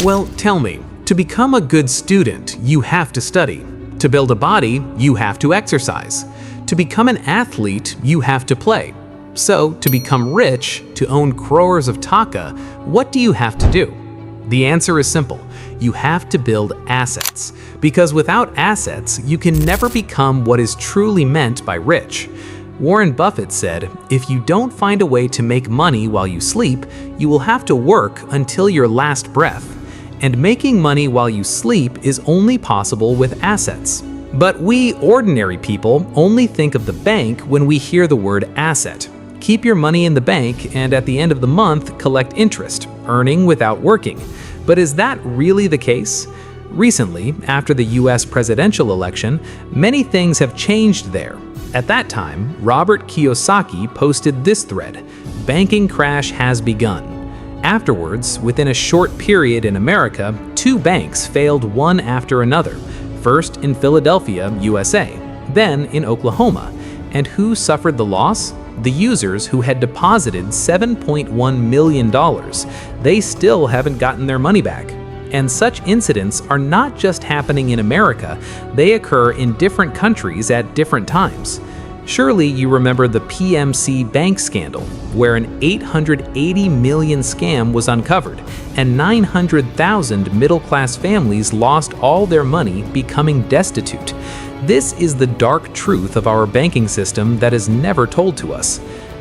Well, tell me, to become a good student, you have to study. To build a body, you have to exercise. To become an athlete, you have to play. So, to become rich, to own crores of taka, what do you have to do? The answer is simple. You have to build assets. Because without assets, you can never become what is truly meant by rich. Warren Buffett said, "If you don't find a way to make money while you sleep, you will have to work until your last breath." And making money while you sleep is only possible with assets. But we ordinary people only think of the bank when we hear the word asset. Keep your money in the bank and at the end of the month collect interest, earning without working. But is that really the case? Recently, after the US presidential election, many things have changed there. At that time, Robert Kiyosaki posted this thread, "Banking crash has begun." Afterwards, within a short period in America, 2 banks failed one after another, first in Philadelphia, USA, then in Oklahoma. And who suffered the loss? The users who had deposited $7.1 million. They still haven't gotten their money back. And such incidents are not just happening in America, they occur in different countries at different times. Surely you remember the PMC bank scandal, where an $880 million scam was uncovered, and 900,000 middle-class families lost all their money, becoming destitute. This is the dark truth of our banking system that is never told to us.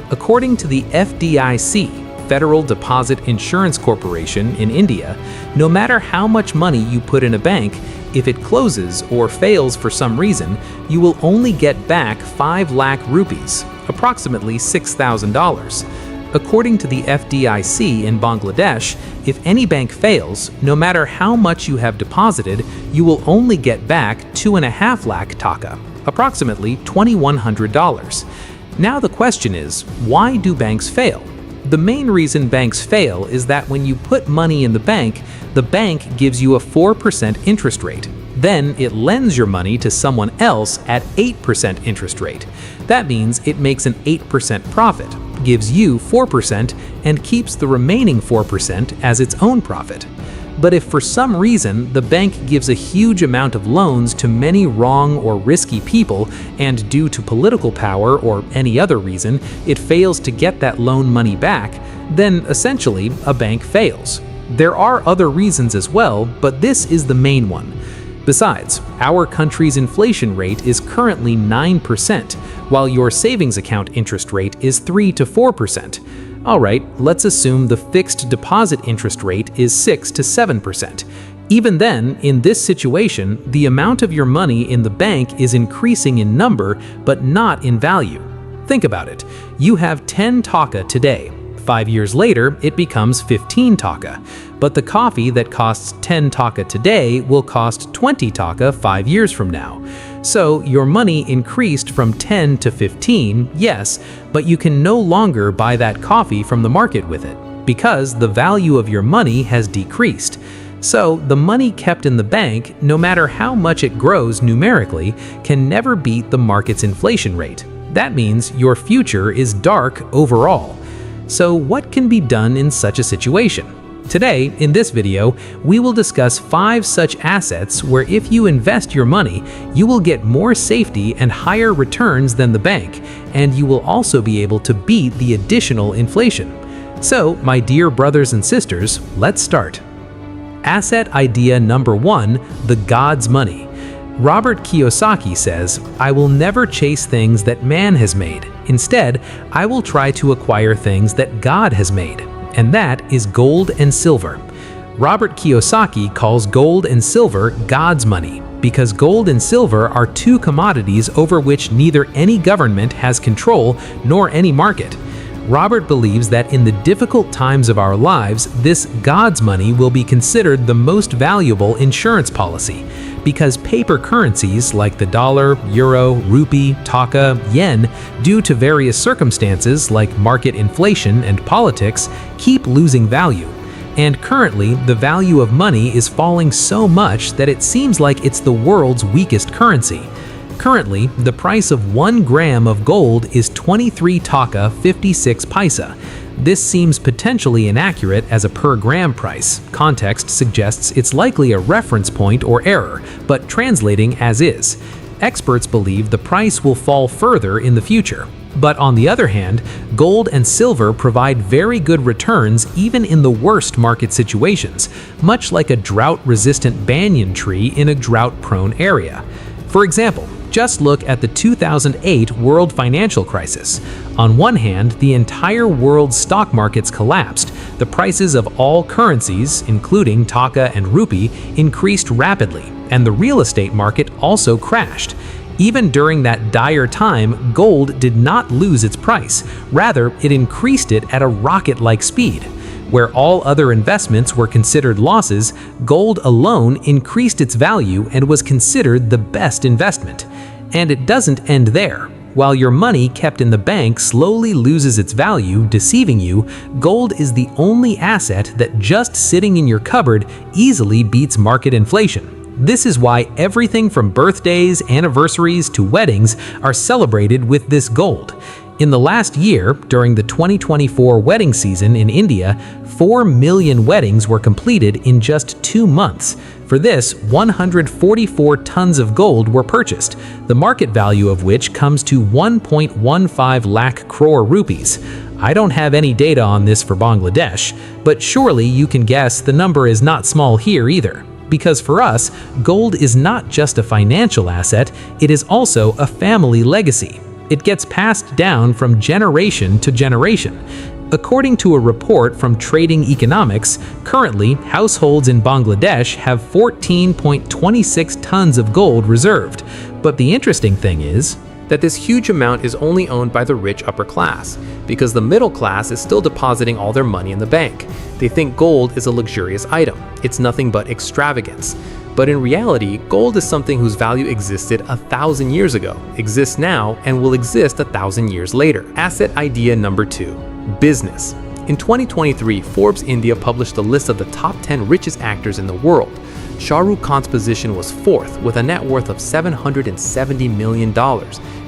According to the FDIC, Federal Deposit Insurance Corporation in India, no matter how much money you put in a bank, if it closes or fails for some reason, you will only get back 5 lakh rupees, approximately $6,000. According to the FDIC in Bangladesh, if any bank fails, no matter how much you have deposited, you will only get back 2.5 lakh taka, approximately $2,100. Now the question is, why do banks fail? The main reason banks fail is that when you put money in the bank gives you a 4% interest rate. Then it lends your money to someone else at 8% interest rate. That means it makes an 8% profit, gives you 4%, and keeps the remaining 4% as its own profit. But if for some reason the bank gives a huge amount of loans to many wrong or risky people, and due to political power or any other reason, it fails to get that loan money back, then essentially a bank fails. There are other reasons as well, but this is the main one. Besides, our country's inflation rate is currently 9%, while your savings account interest rate is 3 to 4%. Alright, let's assume the fixed deposit interest rate is 6 to 7%. Even then, in this situation, the amount of your money in the bank is increasing in number, but not in value. Think about it. You have 10 taka today. 5 years later, it becomes 15 taka. But the coffee that costs 10 taka today will cost 20 taka 5 years from now. So your money increased from 10 to 15, yes, but you can no longer buy that coffee from the market with it, because the value of your money has decreased. So the money kept in the bank, no matter how much it grows numerically, can never beat the market's inflation rate. That means your future is dark overall. So what can be done in such a situation? Today, in this video, we will discuss 5 such assets where if you invest your money, you will get more safety and higher returns than the bank, and you will also be able to beat the additional inflation. So, my dear brothers and sisters, let's start. Asset idea number 1, the God's money. Robert Kiyosaki says, "I will never chase things that man has made. Instead, I will try to acquire things that God has made, and that is gold and silver." Robert Kiyosaki calls gold and silver God's money because gold and silver are 2 commodities over which neither any government has control nor any market. Robert believes that in the difficult times of our lives, this God's money will be considered the most valuable insurance policy, because paper currencies like the dollar, euro, rupee, taka, yen, due to various circumstances like market inflation and politics, keep losing value. And currently, the value of money is falling so much that it seems like it's the world's weakest currency. Currently, the price of 1 gram of gold is 23 taka 56 paisa. This seems potentially inaccurate as a per gram price. Context suggests it's likely a reference point or error, but translating as is. Experts believe the price will fall further in the future. But on the other hand, gold and silver provide very good returns even in the worst market situations, much like a drought-resistant banyan tree in a drought-prone area. For example, just look at the 2008 world financial crisis. On one hand, the entire world's stock markets collapsed. The prices of all currencies, including taka and rupee, increased rapidly, and the real estate market also crashed. Even during that dire time, gold did not lose its price. Rather, it increased it at a rocket-like speed. Where all other investments were considered losses, gold alone increased its value and was considered the best investment. And it doesn't end there. While your money kept in the bank slowly loses its value, deceiving you, gold is the only asset that just sitting in your cupboard easily beats market inflation. This is why everything from birthdays, anniversaries, to weddings are celebrated with this gold. In the last year, during the 2024 wedding season in India, 4 million weddings were completed in just 2 months. For this, 144 tons of gold were purchased, the market value of which comes to 1.15 lakh crore rupees. I don't have any data on this for Bangladesh, but surely you can guess the number is not small here either. Because for us, gold is not just a financial asset, it is also a family legacy. It gets passed down from generation to generation. According to a report from Trading Economics, currently, households in Bangladesh have 14.26 tons of gold reserved. But the interesting thing is that this huge amount is only owned by the rich upper class, because the middle class is still depositing all their money in the bank. They think gold is a luxurious item. It's nothing but extravagance. But in reality, gold is something whose value existed 1,000 years ago, exists now, and will exist 1,000 years later. Asset idea number 2, business. In 2023, Forbes India published a list of the top 10 richest actors in the world. Shah Rukh Khan's position was 4th with a net worth of $770 million,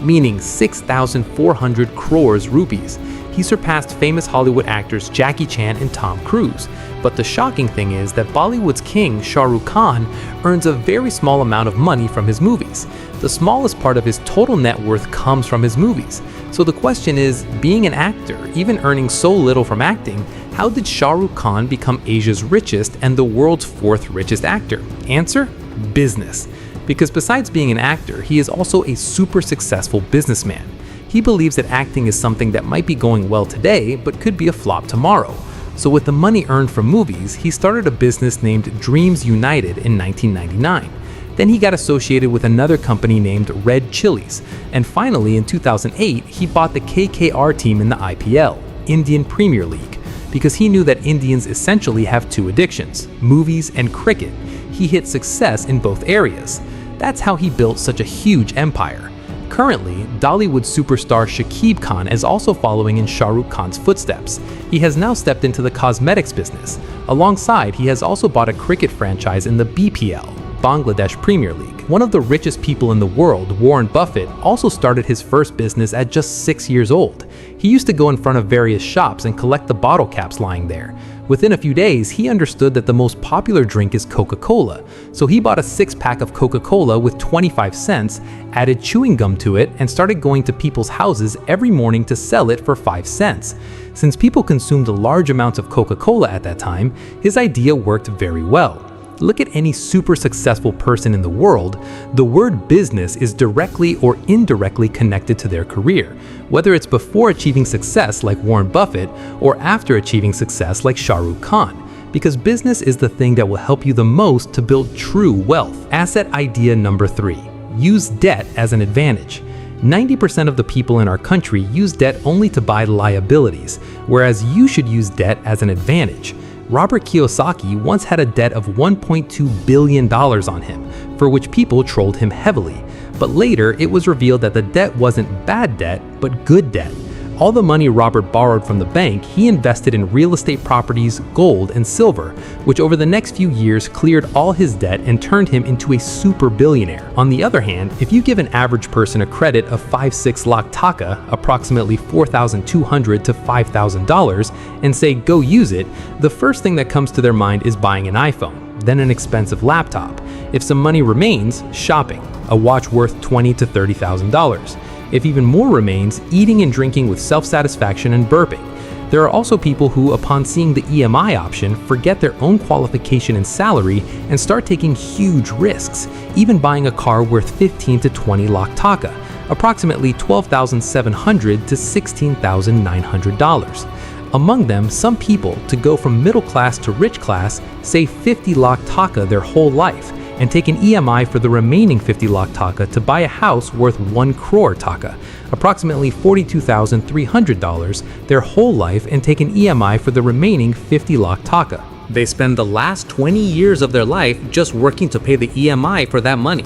meaning 6,400 crores rupees. He surpassed famous Hollywood actors Jackie Chan and Tom Cruise. But the shocking thing is that Bollywood's king, Shah Rukh Khan, earns a very small amount of money from his movies. The smallest part of his total net worth comes from his movies. So the question is, being an actor, even earning so little from acting, how did Shah Rukh Khan become Asia's richest and the world's 4th richest actor? Answer: business. Because besides being an actor, he is also a super successful businessman. He believes that acting is something that might be going well today, but could be a flop tomorrow. So with the money earned from movies, he started a business named Dreams United in 1999. Then he got associated with another company named Red Chillies. And finally, in 2008, he bought the KKR team in the IPL, Indian Premier League, because he knew that Indians essentially have 2 addictions, movies and cricket. He hit success in both areas. That's how he built such a huge empire. Currently, Dollywood superstar Shakib Khan is also following in Shah Rukh Khan's footsteps. He has now stepped into the cosmetics business. Alongside, he has also bought a cricket franchise in the BPL, Bangladesh Premier League. One of the richest people in the world, Warren Buffett, also started his first business at just 6 years old. He used to go in front of various shops and collect the bottle caps lying there. Within a few days, he understood that the most popular drink is Coca-Cola, so he bought a 6-pack of Coca-Cola with 25 cents, added chewing gum to it, and started going to people's houses every morning to sell it for 5 cents. Since people consumed large amounts of Coca-Cola at that time, his idea worked very well. Look at any super successful person in the world, the word business is directly or indirectly connected to their career, whether it's before achieving success like Warren Buffett or after achieving success like Shah Rukh Khan, because business is the thing that will help you the most to build true wealth. Asset idea number 3, use debt as an advantage. 90% of the people in our country use debt only to buy liabilities, whereas you should use debt as an advantage. Robert Kiyosaki once had a debt of $1.2 billion on him, for which people trolled him heavily. But later, it was revealed that the debt wasn't bad debt, but good debt. All the money Robert borrowed from the bank, he invested in real estate properties, gold, and silver, which over the next few years cleared all his debt and turned him into a super billionaire. On the other hand, if you give an average person a credit of 5-6 lakh taka, approximately $4,200 to $5,000, and say go use it, the first thing that comes to their mind is buying an iPhone, then an expensive laptop. If some money remains, shopping, a watch worth $20,000 to $30,000. If even more remains, eating and drinking with self-satisfaction and burping. There are also people who, upon seeing the EMI option, forget their own qualification and salary and start taking huge risks, even buying a car worth 15 to 20 lakh taka, approximately $12,700 to $16,900. Among them, some people, to go from middle class to rich class, save 50 lakh taka their whole life, and take an EMI for the remaining 50 lakh taka to buy a house worth 1 crore taka, approximately $42,300, their whole life, and take an EMI for the remaining 50 lakh taka. They spend the last 20 years of their life just working to pay the EMI for that money.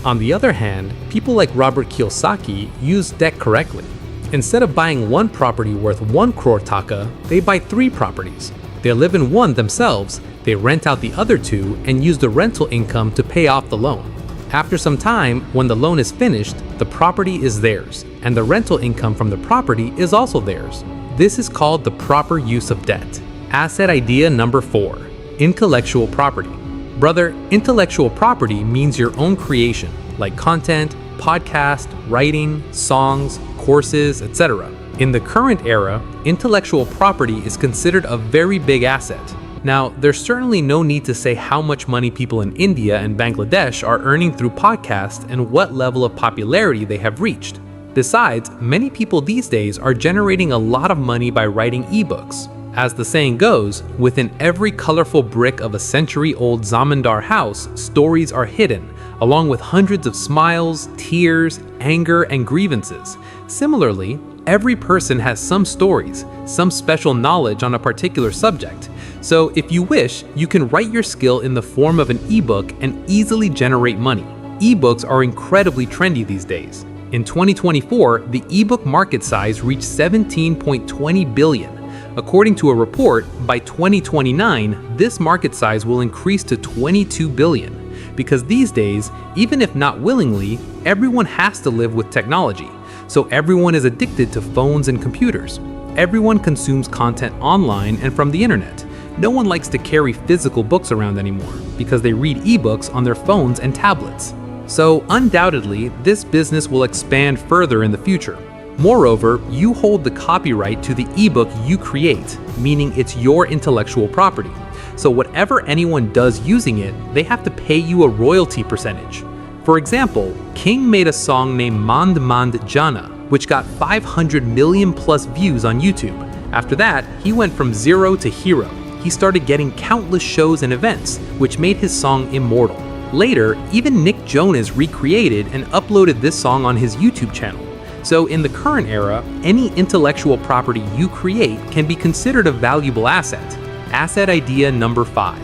On the other hand, people like Robert Kiyosaki use debt correctly. Instead of buying one property worth 1 crore taka, they buy 3 properties. They live in one themselves, they rent out the other 2, and use the rental income to pay off the loan. After some time, when the loan is finished, the property is theirs, and the rental income from the property is also theirs. This is called the proper use of debt. Asset idea number 4, intellectual property. Brother, intellectual property means your own creation, like content, podcast, writing, songs, courses, etc. In the current era, intellectual property is considered a very big asset. Now, there's certainly no need to say how much money people in India and Bangladesh are earning through podcasts and what level of popularity they have reached. Besides, many people these days are generating a lot of money by writing ebooks. As the saying goes, within every colorful brick of a century-old zamindar house, stories are hidden, along with hundreds of smiles, tears, anger, and grievances. Similarly, every person has some stories, some special knowledge on a particular subject. So if you wish, you can write your skill in the form of an ebook and easily generate money. Ebooks are incredibly trendy these days. In 2024, the ebook market size reached 17.20 billion. According to a report, by 2029, this market size will increase to 22 billion. Because these days, even if not willingly, everyone has to live with technology. So everyone is addicted to phones and computers. Everyone consumes content online and from the internet. No one likes to carry physical books around anymore because they read ebooks on their phones and tablets. So undoubtedly, this business will expand further in the future. Moreover, you hold the copyright to the ebook you create, meaning it's your intellectual property. So whatever anyone does using it, they have to pay you a royalty percentage. For example, King made a song named Mand Mand Jana, which got 500 million plus views on YouTube. After that, he went from zero to hero. He started getting countless shows and events, which made his song immortal. Later, even Nick Jonas recreated and uploaded this song on his YouTube channel. So in the current era, any intellectual property you create can be considered a valuable asset. Asset idea number 5,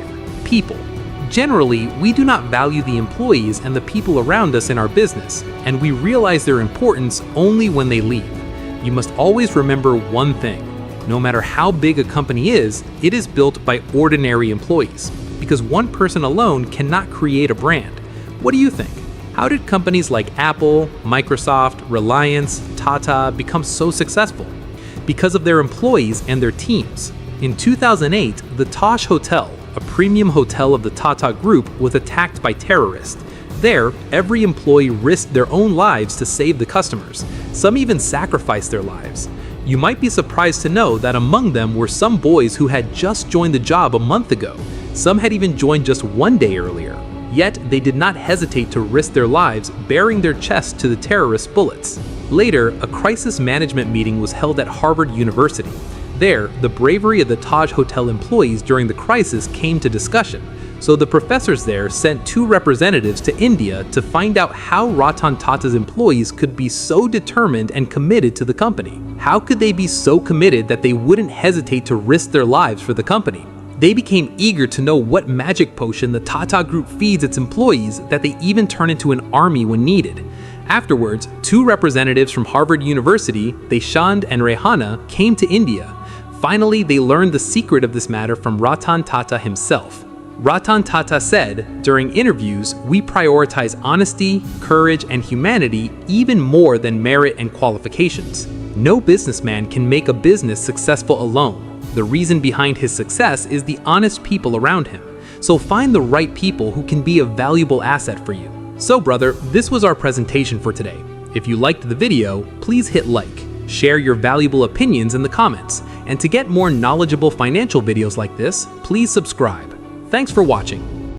people. Generally, we do not value the employees and the people around us in our business, and we realize their importance only when they leave. You must always remember one thing. No matter how big a company is, it is built by ordinary employees, because one person alone cannot create a brand. What do you think? How did companies like Apple, Microsoft, Reliance, Tata become so successful? Because of their employees and their teams. In 2008, the Taj Hotel, a premium hotel of the Tata Group, was attacked by terrorists. There, every employee risked their own lives to save the customers. Some even sacrificed their lives. You might be surprised to know that among them were some boys who had just joined the job a month ago. Some had even joined just one day earlier. Yet, they did not hesitate to risk their lives, baring their chests to the terrorist bullets. Later, a crisis management meeting was held at Harvard University. There, the bravery of the Taj Hotel employees during the crisis came to discussion. So the professors there sent 2 representatives to India to find out how Ratan Tata's employees could be so determined and committed to the company. How could they be so committed that they wouldn't hesitate to risk their lives for the company? They became eager to know what magic potion the Tata Group feeds its employees that they even turn into an army when needed. Afterwards, 2 representatives from Harvard University, Deshand and Rehana, came to India. Finally, they learned the secret of this matter from Ratan Tata himself. Ratan Tata said, during interviews, we prioritize honesty, courage, and humanity even more than merit and qualifications. No businessman can make a business successful alone. The reason behind his success is the honest people around him. So find the right people who can be a valuable asset for you. So brother, this was our presentation for today. If you liked the video, please hit like, share your valuable opinions in the comments, and to get more knowledgeable financial videos like this, please subscribe. Thanks for watching.